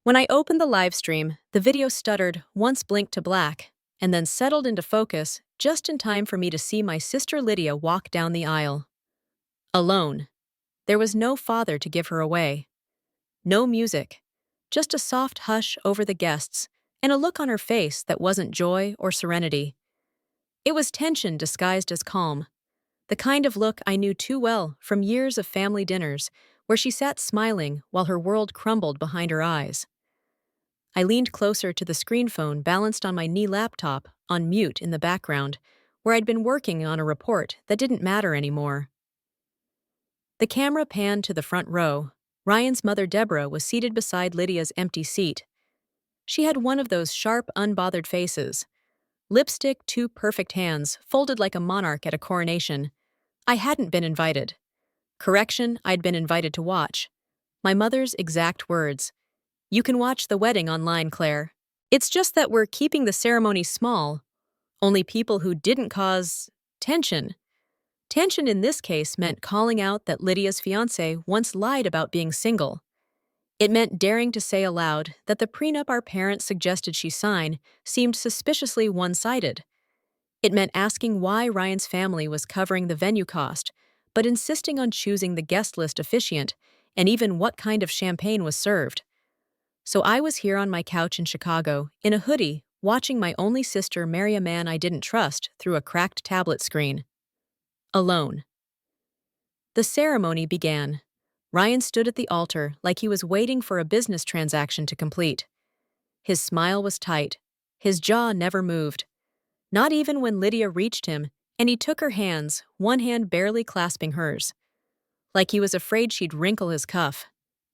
When I opened the live stream, the video stuttered, once blinked to black, and then settled into focus just in time for me to see my sister Lydia walk down the aisle. Alone. There was no father to give her away. No music. Just a soft hush over the guests, and a look on her face that wasn't joy or serenity. It was tension disguised as calm. The kind of look I knew too well from years of family dinners, where she sat smiling while her world crumbled behind her eyes. I leaned closer to the screen phone balanced on my knee laptop, on mute in the background, where I'd been working on a report that didn't matter anymore. The camera panned to the front row. Ryan's mother Deborah was seated beside Lydia's empty seat. She had one of those sharp, unbothered faces. Lipstick, two perfect hands, folded like a monarch at a coronation. I hadn't been invited. Correction, I'd been invited to watch. My mother's exact words. "You can watch the wedding online, Claire. It's just that we're keeping the ceremony small. Only people who didn't cause tension." Tension in this case meant calling out that Lydia's fiancé once lied about being single. It meant daring to say aloud that the prenup our parents suggested she sign seemed suspiciously one-sided. It meant asking why Ryan's family was covering the venue cost, but insisting on choosing the guest list officiant and even what kind of champagne was served. So I was here on my couch in Chicago, in a hoodie, watching my only sister marry a man I didn't trust through a cracked tablet screen. Alone. The ceremony began. Ryan stood at the altar like he was waiting for a business transaction to complete. His smile was tight. His jaw never moved. Not even when Lydia reached him, and he took her hands, one hand barely clasping hers. Like he was afraid she'd wrinkle his cuff.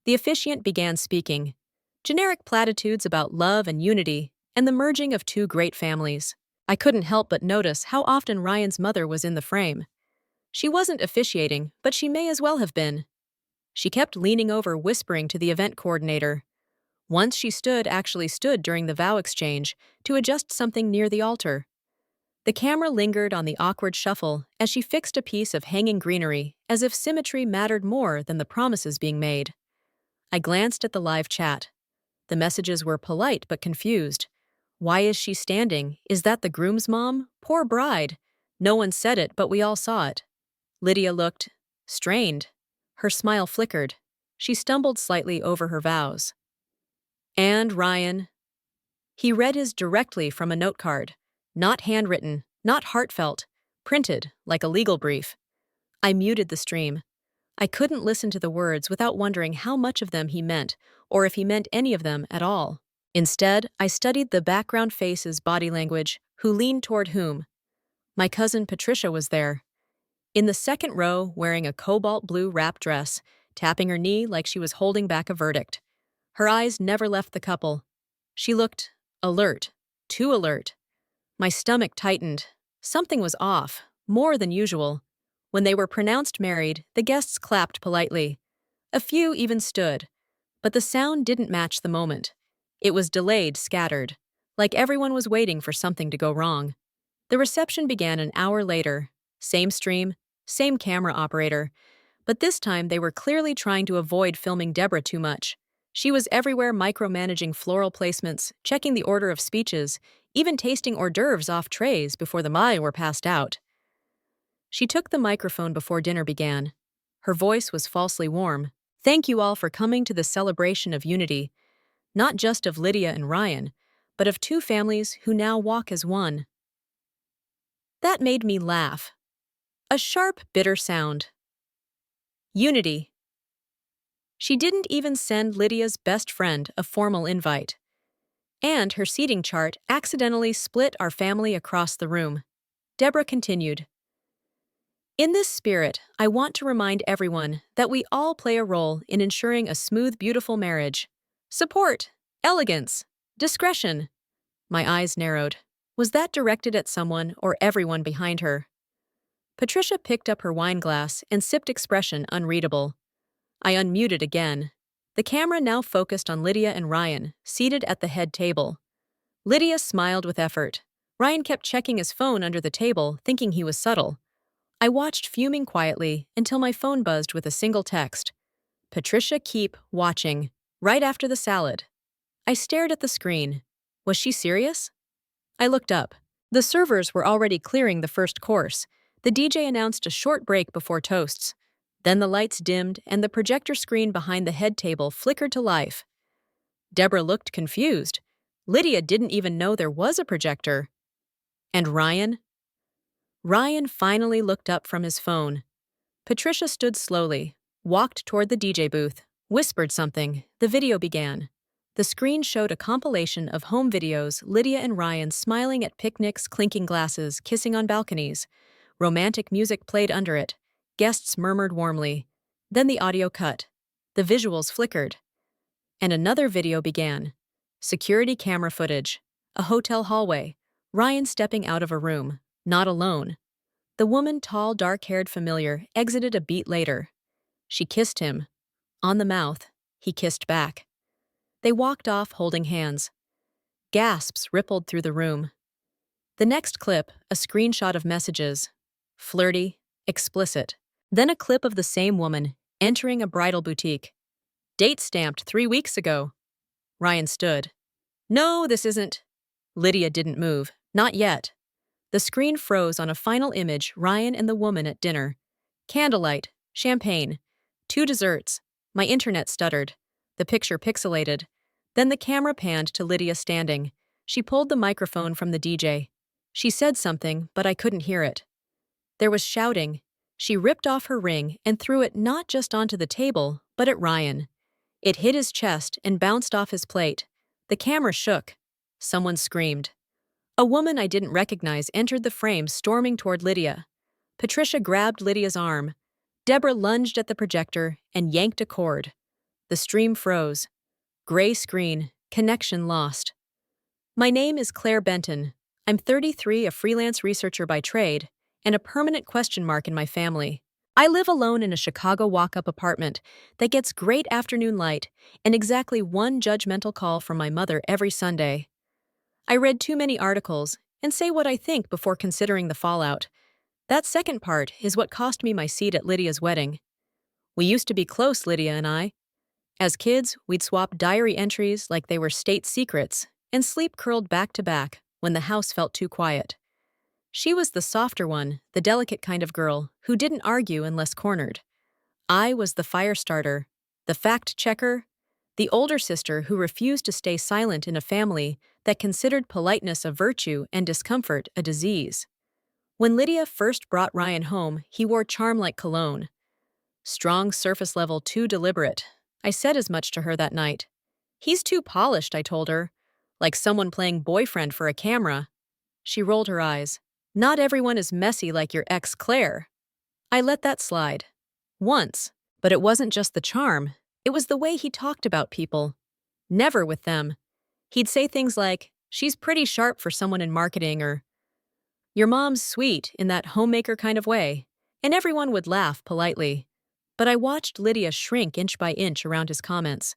The officiant began speaking. Generic platitudes about love and unity, and the merging of two great families. I couldn't help but notice how often Ryan's mother was in the frame. She wasn't officiating, but she may as well have been. She kept leaning over, whispering to the event coordinator. Once she actually stood during the vow exchange to adjust something near the altar. The camera lingered on the awkward shuffle as she fixed a piece of hanging greenery, as if symmetry mattered more than the promises being made. I glanced at the live chat. The messages were polite but confused. Why is she standing? Is that the groom's mom? Poor bride. No one said it, but we all saw it. Lydia looked strained. Her smile flickered. She stumbled slightly over her vows. And Ryan. He read his directly from a note card. Not handwritten, not heartfelt, printed like a legal brief. I muted the stream. I couldn't listen to the words without wondering how much of them he meant, or if he meant any of them at all. Instead, I studied the background face's body language, who leaned toward whom. My cousin Patricia was there. In the second row, wearing a cobalt blue wrap dress, tapping her knee like she was holding back a verdict. Her eyes never left the couple. She looked alert, too alert. My stomach tightened. Something was off, more than usual. When they were pronounced married, the guests clapped politely. A few even stood. But the sound didn't match the moment. It was delayed, scattered, like everyone was waiting for something to go wrong. The reception began an hour later. Same stream, same camera operator. But this time they were clearly trying to avoid filming Deborah too much. She was everywhere, micromanaging floral placements, checking the order of speeches, even tasting hors d'oeuvres off trays before the mai were passed out. She took the microphone before dinner began. Her voice was falsely warm. Thank you all for coming to the celebration of unity, not just of Lydia and Ryan, but of two families who now walk as one. That made me laugh. A sharp, bitter sound. Unity. She didn't even send Lydia's best friend a formal invite. And her seating chart accidentally split our family across the room. Deborah continued. In this spirit, I want to remind everyone that we all play a role in ensuring a smooth, beautiful marriage. Support, elegance, discretion. My eyes narrowed. Was that directed at someone or everyone behind her? Patricia picked up her wine glass and sipped, expression unreadable. I unmuted again. The camera now focused on Lydia and Ryan, seated at the head table. Lydia smiled with effort. Ryan kept checking his phone under the table, thinking he was subtle. I watched, fuming quietly, until my phone buzzed with a single text. Patricia, keep watching. Right after the salad. I stared at the screen. Was she serious? I looked up. The servers were already clearing the first course. The DJ announced a short break before toasts. Then the lights dimmed and the projector screen behind the head table flickered to life. Deborah looked confused. Lydia didn't even know there was a projector. And Ryan? Ryan finally looked up from his phone. Patricia stood slowly, walked toward the DJ booth, whispered something. The video began. The screen showed a compilation of home videos, Lydia and Ryan smiling at picnics, clinking glasses, kissing on balconies. Romantic music played under it. Guests murmured warmly. Then the audio cut. The visuals flickered. And another video began. Security camera footage. A hotel hallway. Ryan stepping out of a room. Not alone. The woman, tall, dark-haired familiar, exited a beat later. She kissed him. On the mouth. He kissed back. They walked off holding hands. Gasps rippled through the room. The next clip, a screenshot of messages. Flirty, explicit. Then a clip of the same woman entering a bridal boutique. Date stamped 3 weeks ago. Ryan stood. No, this isn't. Lydia didn't move. Not yet. The screen froze on a final image, Ryan and the woman at dinner. Candlelight, champagne, 2 desserts. My internet stuttered. The picture pixelated. Then the camera panned to Lydia standing. She pulled the microphone from the DJ. She said something, but I couldn't hear it. There was shouting. She ripped off her ring and threw it not just onto the table, but at Ryan. It hit his chest and bounced off his plate. The camera shook. Someone screamed. A woman I didn't recognize entered the frame, storming toward Lydia. Patricia grabbed Lydia's arm. Deborah lunged at the projector and yanked a cord. The stream froze. Gray screen, connection lost. My name is Claire Benton. I'm 33, a freelance researcher by trade, and a permanent question mark in my family. I live alone in a Chicago walk-up apartment that gets great afternoon light and exactly 1 judgmental call from my mother every Sunday. I read too many articles and say what I think before considering the fallout. That second part is what cost me my seat at Lydia's wedding. We used to be close, Lydia and I. As kids, we'd swap diary entries like they were state secrets and sleep curled back to back when the house felt too quiet. She was the softer one, the delicate kind of girl who didn't argue unless cornered. I was the fire starter, the fact checker, the older sister who refused to stay silent in a family that considered politeness a virtue and discomfort a disease. When Lydia first brought Ryan home, he wore charm like cologne. Strong surface level, too deliberate. I said as much to her that night. He's too polished, I told her. Like someone playing boyfriend for a camera. She rolled her eyes. Not everyone is messy like your ex Claire. I let that slide. Once. But it wasn't just the charm. It was the way he talked about people. Never with them. He'd say things like, she's pretty sharp for someone in marketing, or your mom's sweet in that homemaker kind of way. And everyone would laugh politely. But I watched Lydia shrink inch by inch around his comments.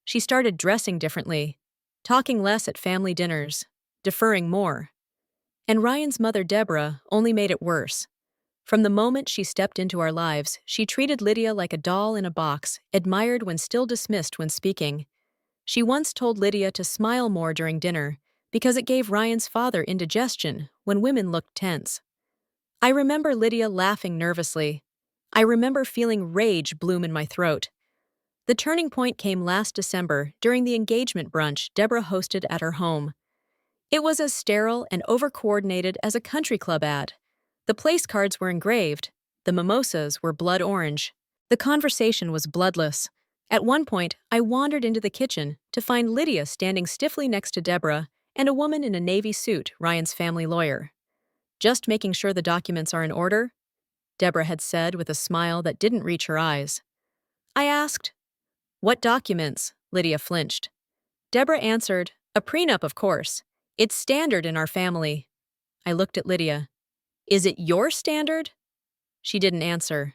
She started dressing differently, talking less at family dinners, deferring more. And Ryan's mother, Deborah, only made it worse. From the moment she stepped into our lives, she treated Lydia like a doll in a box, admired when still dismissed when speaking. She once told Lydia to smile more during dinner because it gave Ryan's father indigestion when women looked tense. I remember Lydia laughing nervously. I remember feeling rage bloom in my throat. The turning point came last December during the engagement brunch Deborah hosted at her home. It was as sterile and over-coordinated as a country club ad. The place cards were engraved. The mimosas were blood orange. The conversation was bloodless. At one point, I wandered into the kitchen to find Lydia standing stiffly next to Deborah and a woman in a navy suit, Ryan's family lawyer. Just making sure the documents are in order, Deborah had said with a smile that didn't reach her eyes. I asked, what documents? Lydia flinched. Deborah answered, a prenup, of course. It's standard in our family. I looked at Lydia. Is it your standard? She didn't answer.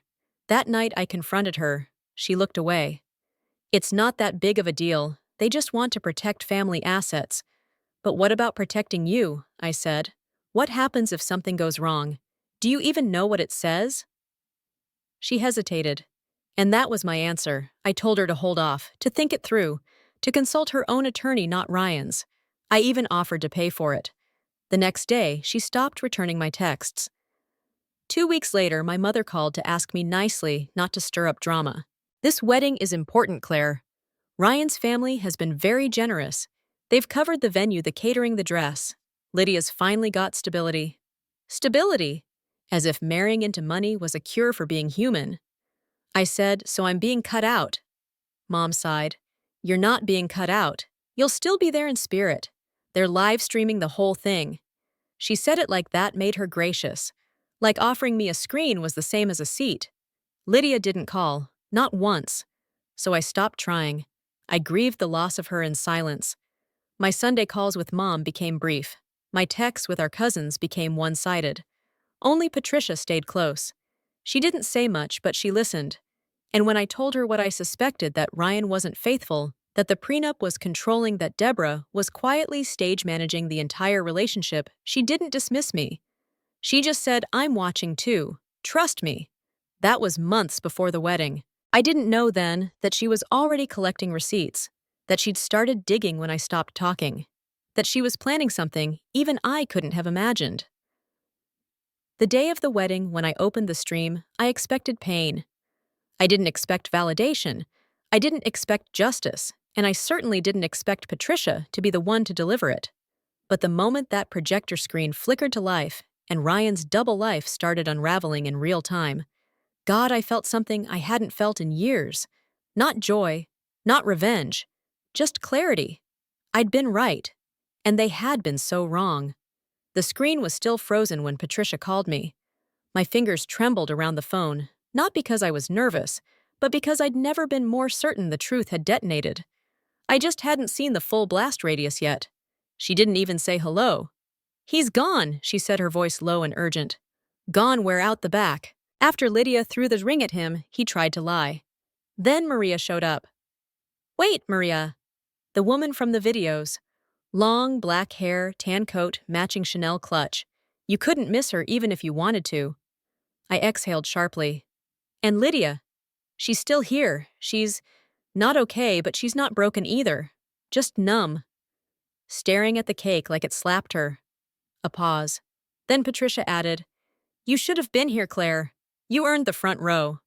That night I confronted her. She looked away. It's not that big of a deal. They just want to protect family assets. But what about protecting you? I said. What happens if something goes wrong? Do you even know what it says? She hesitated. And that was my answer. I told her to hold off, to think it through, to consult her own attorney, not Ryan's. I even offered to pay for it. The next day, she stopped returning my texts. 2 weeks later, my mother called to ask me nicely not to stir up drama. This wedding is important, Claire. Ryan's family has been very generous. They've covered the venue, the catering, the dress. Lydia's finally got stability. Stability? As if marrying into money was a cure for being human. I said, so I'm being cut out. Mom sighed. You're not being cut out. You'll still be there in spirit. They're live streaming the whole thing. She said it like that made her gracious. Like offering me a screen was the same as a seat. Lydia didn't call, not once. So I stopped trying. I grieved the loss of her in silence. My Sunday calls with Mom became brief. My texts with our cousins became one-sided. Only Patricia stayed close. She didn't say much, but she listened. And when I told her what I suspected, that Ryan wasn't faithful, that the prenup was controlling, that Deborah was quietly stage managing the entire relationship, she didn't dismiss me. She just said, I'm watching too. Trust me. That was months before the wedding. I didn't know then that she was already collecting receipts, that she'd started digging when I stopped talking, that she was planning something even I couldn't have imagined. The day of the wedding, when I opened the stream, I expected pain. I didn't expect validation. I didn't expect justice, and I certainly didn't expect Patricia to be the one to deliver it. But the moment that projector screen flickered to life and Ryan's double life started unraveling in real time, God, I felt something I hadn't felt in years. Not joy, not revenge, just clarity. I'd been right, and they had been so wrong. The screen was still frozen when Patricia called me. My fingers trembled around the phone, not because I was nervous, but because I'd never been more certain the truth had detonated. I just hadn't seen the full blast radius yet. She didn't even say hello. He's gone, she said, her voice low and urgent. Gone where? Out the back. After Lydia threw the ring at him, he tried to lie. Then Maria showed up. Wait, Maria. The woman from the videos. Long, black hair, tan coat, matching Chanel clutch. You couldn't miss her even if you wanted to. I exhaled sharply. And Lydia. She's still here. She's not okay, but she's not broken either. Just numb. Staring at the cake like it slapped her. A pause. Then Patricia added, You should have been here, Claire. You earned the front row.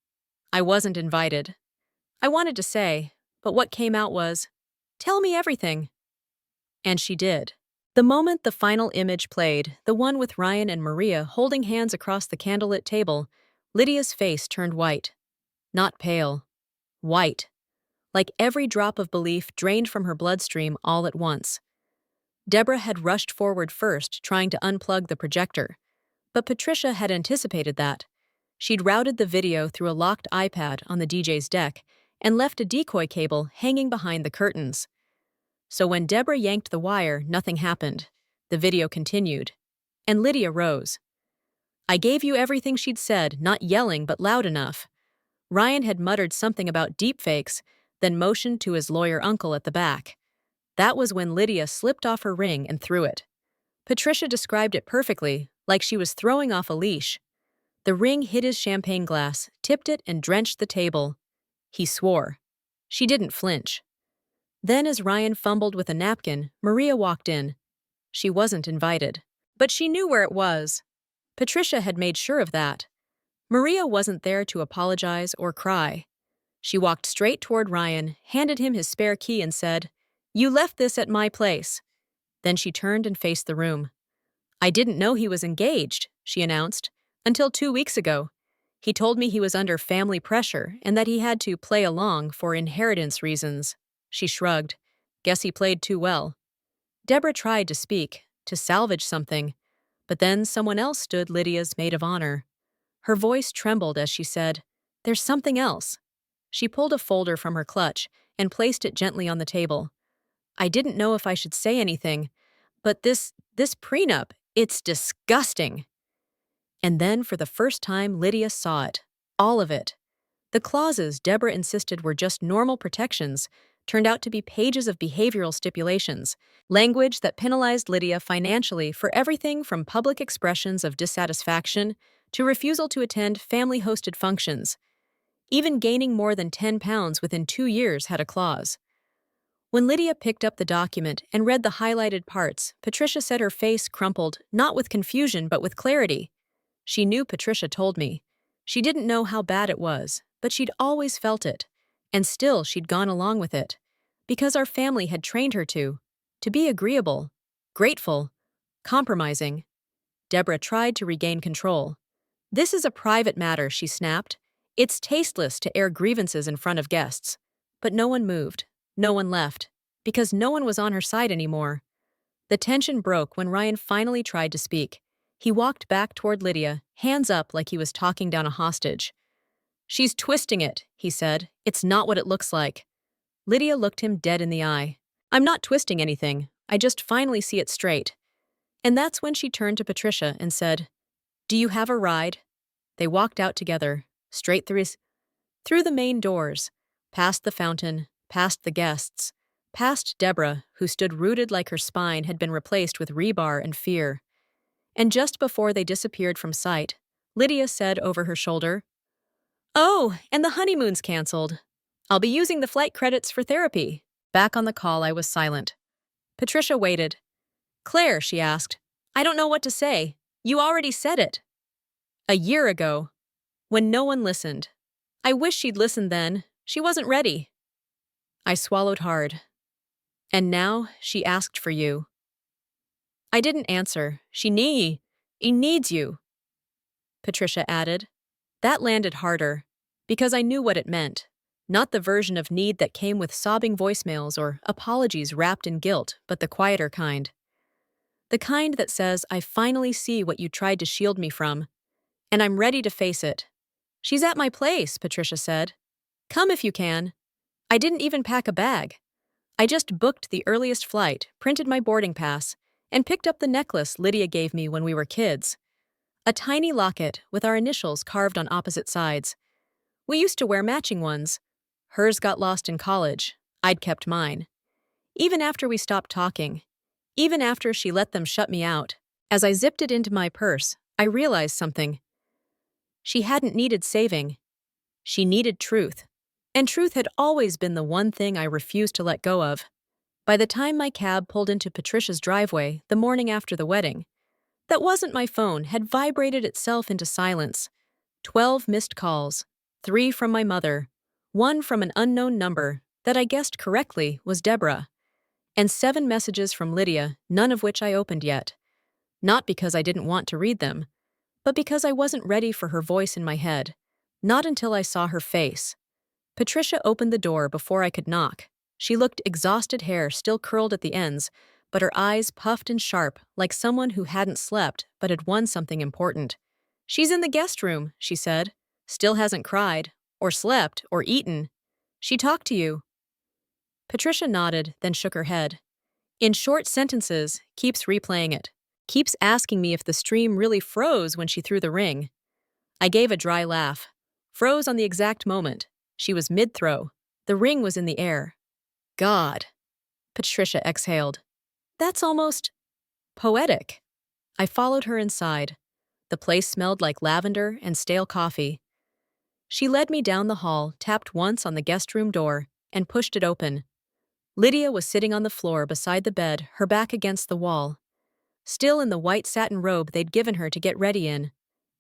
I wasn't invited. I wanted to say, but what came out was, Tell me everything. And she did. The moment the final image played, the one with Ryan and Maria holding hands across the candlelit table, Lydia's face turned white. Not pale. White. Like every drop of belief drained from her bloodstream all at once. Deborah had rushed forward first, trying to unplug the projector. But Patricia had anticipated that. She'd routed the video through a locked iPad on the DJ's deck and left a decoy cable hanging behind the curtains. So when Deborah yanked the wire, nothing happened. The video continued. And Lydia rose. I gave you everything, she'd said, not yelling but loud enough. Ryan had muttered something about deepfakes, then motioned to his lawyer uncle at the back. That was when Lydia slipped off her ring and threw it. Patricia described it perfectly, like she was throwing off a leash. The ring hit his champagne glass, tipped it, and drenched the table. He swore. She didn't flinch. Then as Ryan fumbled with a napkin, Maria walked in. She wasn't invited. But she knew where it was. Patricia had made sure of that. Maria wasn't there to apologize or cry. She walked straight toward Ryan, handed him his spare key and said, You left this at my place. Then she turned and faced the room. I didn't know he was engaged, she announced, until 2 weeks ago. He told me he was under family pressure and that he had to play along for inheritance reasons. She shrugged. Guess he played too well. Deborah tried to speak, to salvage something, but then someone else stood, Lydia's maid of honor. Her voice trembled as she said, There's something else. She pulled a folder from her clutch and placed it gently on the table. I didn't know if I should say anything, but this prenup, it's disgusting. And then for the first time, Lydia saw it. All of it. The clauses Deborah insisted were just normal protections turned out to be pages of behavioral stipulations, language that penalized Lydia financially for everything from public expressions of dissatisfaction to refusal to attend family-hosted functions. Even gaining more than 10 pounds within 2 years had a clause. When Lydia picked up the document and read the highlighted parts, Patricia said her face crumpled, not with confusion but with clarity. She knew Patricia told me. She didn't know how bad it was, but she'd always felt it. And still she'd gone along with it. Because our family had trained her to be agreeable, grateful, compromising. Deborah tried to regain control. "This is a private matter," she snapped. "It's tasteless to air grievances in front of guests." But no one moved. No one left. Because no one was on her side anymore. The tension broke when Ryan finally tried to speak. He walked back toward Lydia, hands up like he was talking down a hostage. "She's twisting it," he said. "It's not what it looks like." Lydia looked him dead in the eye. "I'm not twisting anything. I just finally see it straight." And that's when she turned to Patricia and said, "Do you have a ride?" They walked out together, straight through the main doors, past the fountain, past the guests, past Deborah, who stood rooted like her spine had been replaced with rebar and fear. And just before they disappeared from sight, Lydia said over her shoulder, "Oh, and the honeymoon's canceled. I'll be using the flight credits for therapy." Back on the call, I was silent. Patricia waited. "Claire," she asked, "I don't know what to say. You already said it. A year ago, when no one listened. I wish she'd listened then. She wasn't ready." I swallowed hard. "And now she asked for you." I didn't answer. He needs you," Patricia added. That landed harder, because I knew what it meant. Not the version of need that came with sobbing voicemails or apologies wrapped in guilt, but the quieter kind. The kind that says, "I finally see what you tried to shield me from, and I'm ready to face it." "She's at my place," Patricia said. "Come if you can." I didn't even pack a bag. I just booked the earliest flight, printed my boarding pass, and picked up the necklace Lydia gave me when we were kids. A tiny locket with our initials carved on opposite sides. We used to wear matching ones. Hers got lost in college. I'd kept mine. Even after we stopped talking, even after she let them shut me out, as I zipped it into my purse, I realized something. She hadn't needed saving. She needed truth. And truth had always been the one thing I refused to let go of. By the time my cab pulled into Patricia's driveway the morning after the wedding, that wasn't my phone had vibrated itself into silence. 12 missed calls, 3 from my mother, 1 from an unknown number that I guessed correctly was Deborah, and 7 messages from Lydia, none of which I opened yet. Not because I didn't want to read them, but because I wasn't ready for her voice in my head. Not until I saw her face. Patricia opened the door before I could knock. She looked exhausted, hair still curled at the ends, but her eyes puffed and sharp like someone who hadn't slept but had won something important. "She's in the guest room," she said. "Still hasn't cried, or slept, or eaten. She talked to you." Patricia nodded, then shook her head. In short sentences, keeps replaying it. Keeps asking me if the stream really froze when she threw the ring. I gave a dry laugh. Froze on the exact moment. She was mid-throw. The ring was in the air. "God," Patricia exhaled. "That's almost poetic." I followed her inside. The place smelled like lavender and stale coffee. She led me down the hall, tapped once on the guest room door, and pushed it open. Lydia was sitting on the floor beside the bed, her back against the wall. Still in the white satin robe they'd given her to get ready in.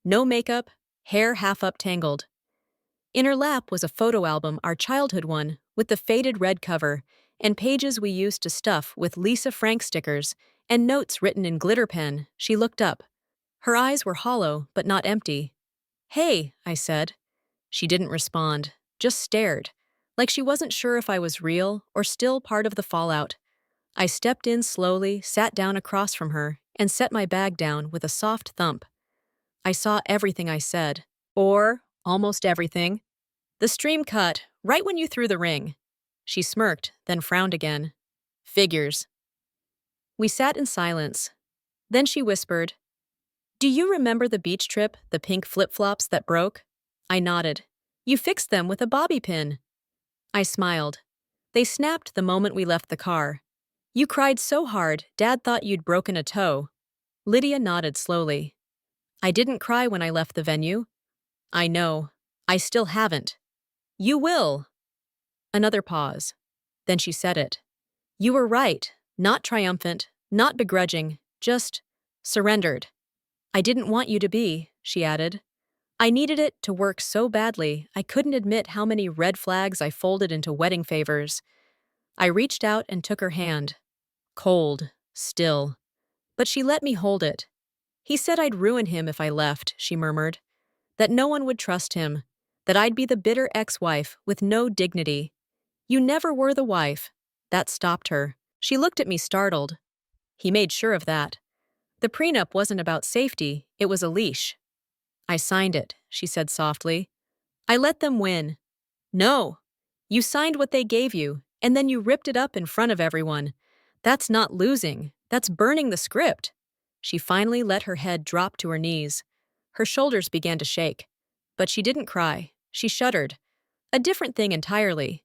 No makeup, hair half up tangled. In her lap was a photo album, our childhood one, with the faded red cover, and pages we used to stuff with Lisa Frank stickers, and notes written in glitter pen. She looked up. Her eyes were hollow, but not empty. "Hey," I said. She didn't respond, just stared, like she wasn't sure if I was real or still part of the fallout. I stepped in slowly, sat down across from her, and set my bag down with a soft thump. I saw everything I said. Or almost everything. "The stream cut, right when you threw the ring." She smirked, then frowned again. "Figures." We sat in silence. Then she whispered, "Do you remember the beach trip, the pink flip-flops that broke?" I nodded. "You fixed them with a bobby pin." I smiled. "They snapped the moment we left the car. You cried so hard, Dad thought you'd broken a toe." Lydia nodded slowly. "I didn't cry when I left the venue." "I know. I still haven't." "You will." Another pause. Then she said it. You were right, not triumphant, not begrudging, just surrendered. I didn't want you to be, she added. I needed it to work so badly, I couldn't admit how many red flags I folded into wedding favors. I reached out and took her hand. Cold, still. But she let me hold it. He said I'd ruin him if I left, she murmured. That no one would trust him. That I'd be the bitter ex-wife with no dignity. You never were the wife. That stopped her. She looked at me startled. He made sure of that. The prenup wasn't about safety, it was a leash. I signed it, she said softly. I let them win. No. You signed what they gave you, and then you ripped it up in front of everyone. That's not losing, that's burning the script. She finally let her head drop to her knees. Her shoulders began to shake. But she didn't cry. She shuddered. A different thing entirely.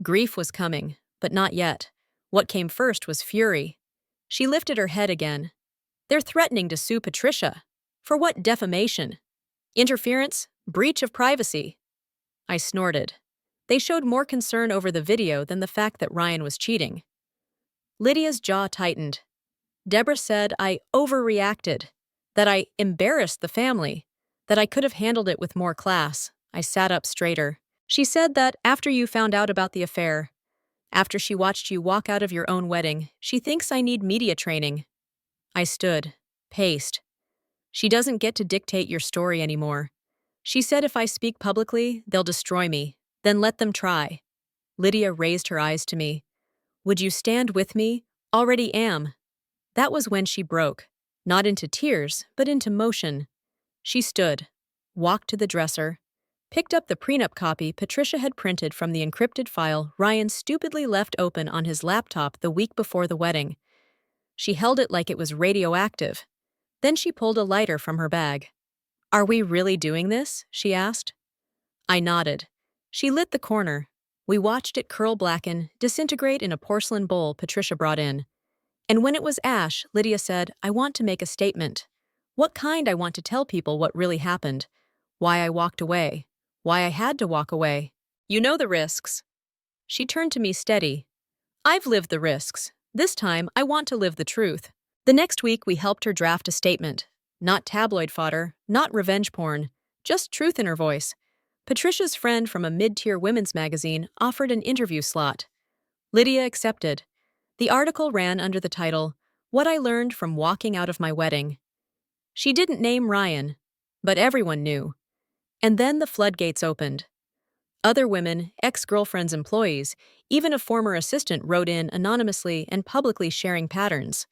Grief was coming, but not yet. What came first was fury. She lifted her head again. They're threatening to sue Patricia. For what defamation? Interference? Breach of privacy? I snorted. They showed more concern over the video than the fact that Ryan was cheating. Lydia's jaw tightened. Deborah said I overreacted, that I embarrassed the family, that I could have handled it with more class. I sat up straighter. She said that after you found out about the affair, after she watched you walk out of your own wedding, she thinks I need media training. I stood, paced. She doesn't get to dictate your story anymore. She said if I speak publicly, they'll destroy me. Then let them try. Lydia raised her eyes to me. Would you stand with me? Already am. That was when she broke, not into tears, but into motion. She stood, walked to the dresser, picked up the prenup copy Patricia had printed from the encrypted file Ryan stupidly left open on his laptop the week before the wedding. She held it like it was radioactive. Then she pulled a lighter from her bag. Are we really doing this? She asked. I nodded. She lit the corner. We watched it curl blacken, disintegrate in a porcelain bowl Patricia brought in. And when it was ash, Lydia said, I want to make a statement. What kind? I want to tell people what really happened. Why I walked away. Why I had to walk away. You know the risks. She turned to me steady. I've lived the risks. This time, I want to live the truth. The next week, we helped her draft a statement. Not tabloid fodder, not revenge porn, just truth in her voice. Patricia's friend from a mid-tier women's magazine offered an interview slot. Lydia accepted. The article ran under the title, What I Learned from Walking Out of My Wedding. She didn't name Ryan, but everyone knew. And then the floodgates opened. Other women, ex-girlfriends, employees, even a former assistant wrote in anonymously and publicly sharing patterns.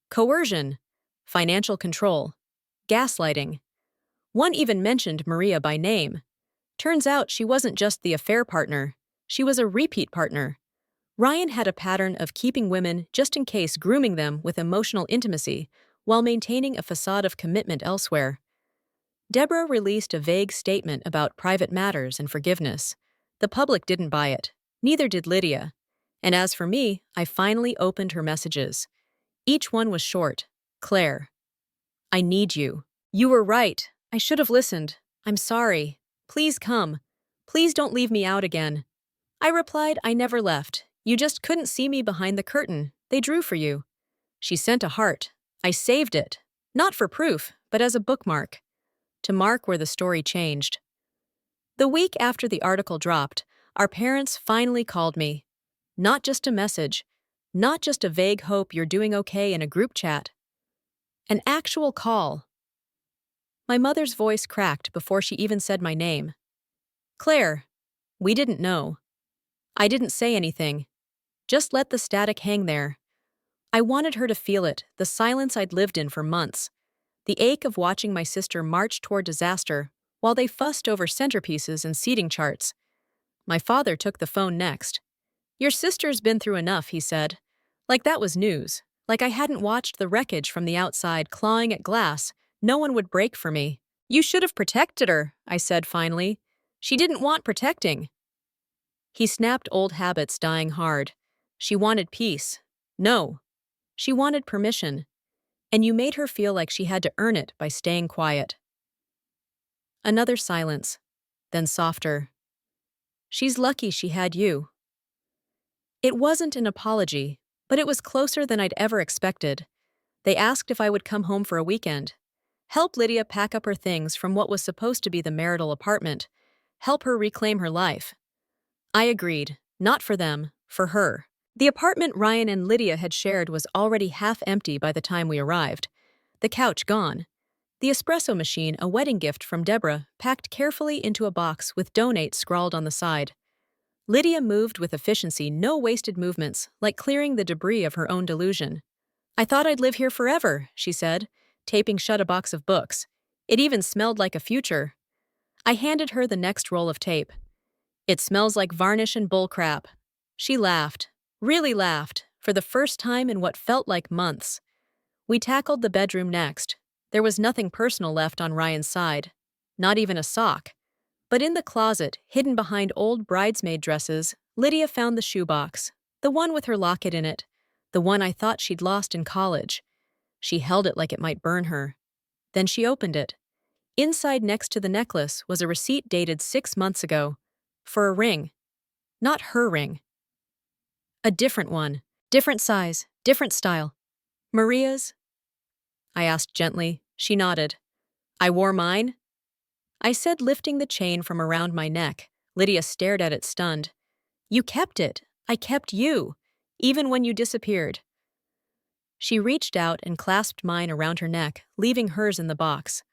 Coercion, financial control, gaslighting. One even mentioned Maria by name. Turns out she wasn't just the affair partner, she was a repeat partner. Ryan had a pattern of keeping women just in case, grooming them with emotional intimacy while maintaining a facade of commitment elsewhere. Deborah released a vague statement about private matters and forgiveness. The public didn't buy it. Neither did Lydia. And as for me, I finally opened her messages. Each one was short. Claire. I need you. You were right. I should have listened. I'm sorry. Please come. Please don't leave me out again. I replied, I never left. You just couldn't see me behind the curtain. They drew for you. She sent a heart. I saved it. Not for proof, but as a bookmark. To mark where the story changed. The week after the article dropped, our parents finally called me. Not just a message. Not just a vague hope you're doing okay in a group chat. An actual call. My mother's voice cracked before she even said my name. Claire. We didn't know. I didn't say anything. Just let the static hang there. I wanted her to feel it, the silence I'd lived in for months. The ache of watching my sister march toward disaster while they fussed over centerpieces and seating charts. My father took the phone next. Your sister's been through enough, he said. Like that was news. Like I hadn't watched the wreckage from the outside clawing at glass. No one would break for me. You should have protected her, I said finally. She didn't want protecting. He snapped, old habits dying hard. She wanted peace. No. She wanted permission. And you made her feel like she had to earn it by staying quiet. Another silence. Then softer. She's lucky she had you. It wasn't an apology, but it was closer than I'd ever expected. They asked if I would come home for a weekend, help Lydia pack up her things from what was supposed to be the marital apartment, help her reclaim her life. I agreed, not for them, for her. The apartment Ryan and Lydia had shared was already half empty by the time we arrived. The couch gone. The espresso machine, a wedding gift from Deborah, packed carefully into a box with donate scrawled on the side. Lydia moved with efficiency, no wasted movements, like clearing the debris of her own delusion. I thought I'd live here forever, she said, taping shut a box of books. It even smelled like a future. I handed her the next roll of tape. It smells like varnish and bullcrap. She laughed, really laughed, for the first time in what felt like months. We tackled the bedroom next. There was nothing personal left on Ryan's side, not even a sock. But in the closet, hidden behind old bridesmaid dresses, Lydia found the shoebox, the one with her locket in it, the one I thought she'd lost in college. She held it like it might burn her. Then she opened it. Inside, next to the necklace, was a receipt dated 6 months ago. For a ring. Not her ring. A different one. Different size. Different style. Maria's? I asked gently. She nodded. I wore mine? I said, lifting the chain from around my neck. Lydia stared at it, stunned. You kept it. I kept you. Even when you disappeared. She reached out and clasped mine around her neck, leaving hers in the box.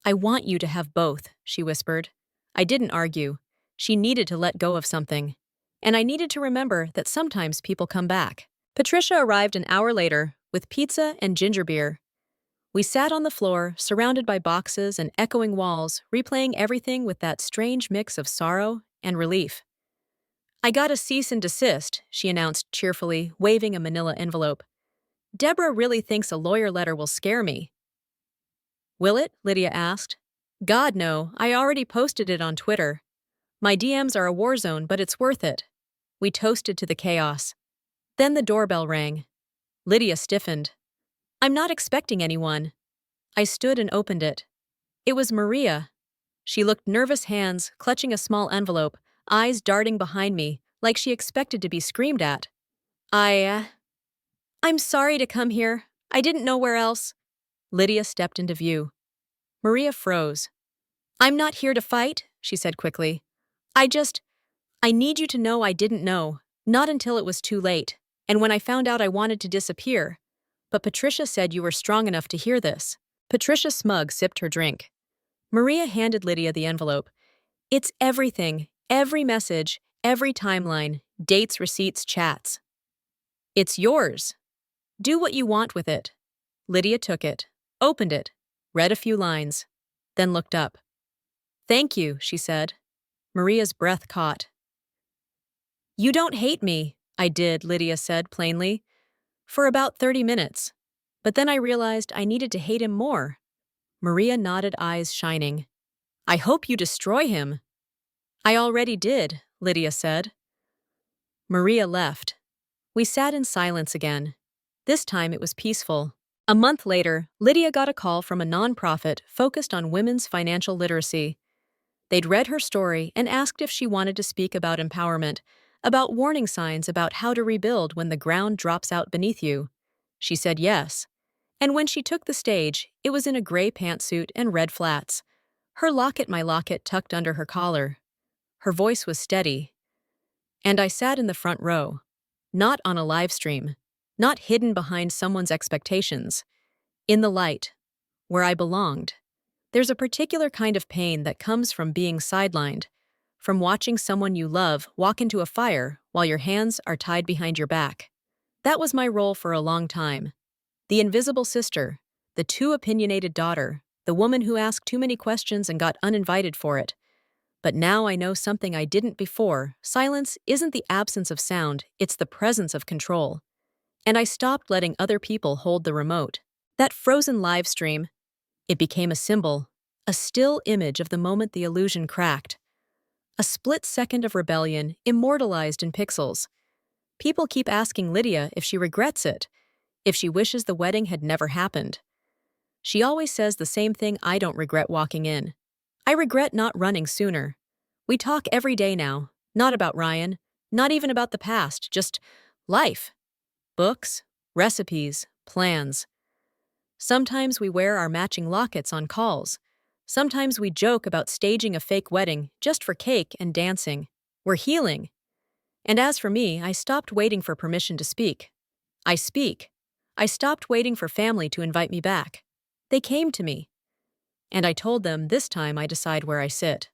I want you to have both, she whispered. I didn't argue. She needed to let go of something. And I needed to remember that sometimes people come back. Patricia arrived an hour later with pizza and ginger beer. We sat on the floor, surrounded by boxes and echoing walls, replaying everything with that strange mix of sorrow and relief. I got a cease and desist, she announced cheerfully, waving a manila envelope. Deborah really thinks a lawyer letter will scare me. Will it? Lydia asked. God, no. I already posted it on Twitter. My DMs are a war zone, but it's worth it. We toasted to the chaos. Then the doorbell rang. Lydia stiffened. I'm not expecting anyone. I stood and opened it. It was Maria. She looked nervous, hands clutching a small envelope, eyes darting behind me, like she expected to be screamed at. I'm sorry to come here. I didn't know where else. Lydia stepped into view. Maria froze. I'm not here to fight, she said quickly. I need you to know I didn't know, not until it was too late, and when I found out I wanted to disappear. But Patricia said you were strong enough to hear this. Patricia Smug sipped her drink. Maria handed Lydia the envelope. It's everything, every message, every timeline, dates, receipts, chats. It's yours. Do what you want with it. Lydia took it, opened it, read a few lines, then looked up. Thank you, she said. Maria's breath caught. You don't hate me. I did, Lydia said plainly. For about 30 minutes. But then I realized I needed to hate him more. Maria nodded, eyes shining. I hope you destroy him. I already did, Lydia said. Maria left. We sat in silence again. This time it was peaceful. A month later, Lydia got a call from a nonprofit focused on women's financial literacy. They'd read her story and asked if she wanted to speak about empowerment, about warning signs about how to rebuild when the ground drops out beneath you. She said yes. And when she took the stage, it was in a gray pantsuit and red flats, her locket, my locket, tucked under her collar. Her voice was steady. And I sat in the front row, not on a live stream, not hidden behind someone's expectations, in the light, where I belonged. There's a particular kind of pain that comes from being sidelined, from watching someone you love walk into a fire while your hands are tied behind your back. That was my role for a long time. The invisible sister, the too opinionated daughter, the woman who asked too many questions and got uninvited for it. But now I know something I didn't before. Silence isn't the absence of sound, it's the presence of control. And I stopped letting other people hold the remote. That frozen live stream, it became a symbol, a still image of the moment the illusion cracked. A split second of rebellion, immortalized in pixels. People keep asking Lydia if she regrets it, if she wishes the wedding had never happened. She always says the same thing. I don't regret walking in. I regret not running sooner. We talk every day now, not about Ryan, not even about the past, just life. books, recipes, plans. Sometimes we wear our matching lockets on calls. Sometimes we joke about staging a fake wedding just for cake and dancing. We're healing. And as for me, I stopped waiting for permission to speak. I speak. I stopped waiting for family to invite me back. They came to me. And I told them this time I decide where I sit.